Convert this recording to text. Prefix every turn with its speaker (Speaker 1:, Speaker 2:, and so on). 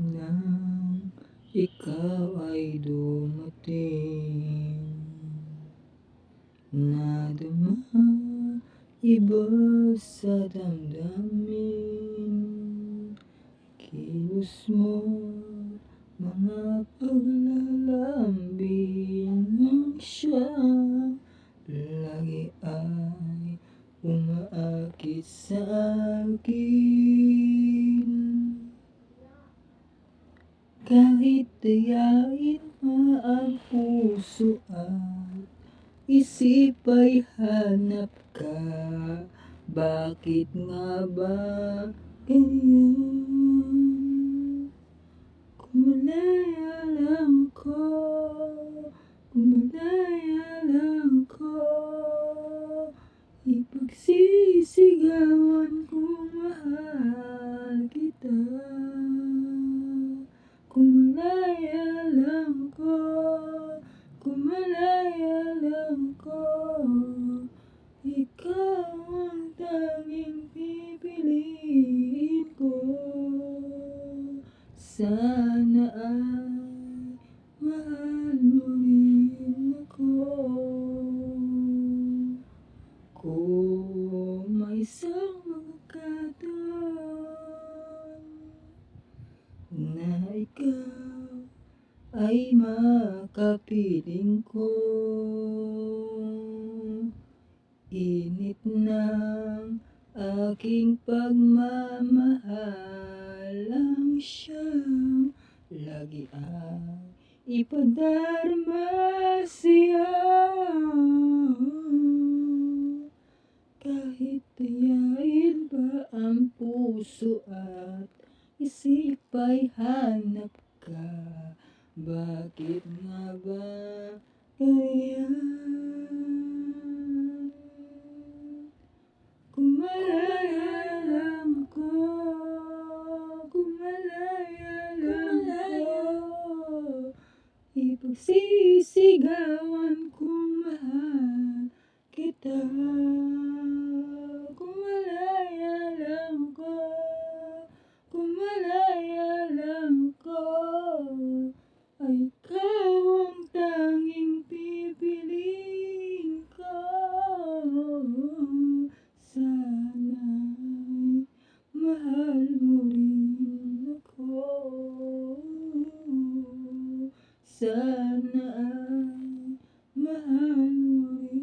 Speaker 1: Nang ikaw ay dumating, nadama iba sa damdamin. Kilos mo, mga paglalambing ng siyang lagi ay umaakit sa akin. Kahit dayain pa ang puso at isip ay hanap ka, bakit nga ba ganyan? Kumalaya lang ko, kumalaya lang ko, ipagsisigawan kung mahal kita. Kumalaya lang ko, kumalaya lang ko, ikaw ang tanging pipiliin ko. Sana ay mahal mo rin ako. Kung may isang pagkakataon na ikaw ay makapiling ko, init ng aking pagmamahal ang siyang lagi ay ipadarama sa'yo. Kahit dayain pa ang puso at isip ay hanap ka, bakit nga ba ganyan? Kumalaya lang ko, kumalaya lang ko, ipagsisigawan kung mahal kita. Kumalaya lang ko, kumalaya lang ko, ay ikaw ang tanging pipiliin ko. Sana'y mahal mo rin ako. Sana ay mahal mo rin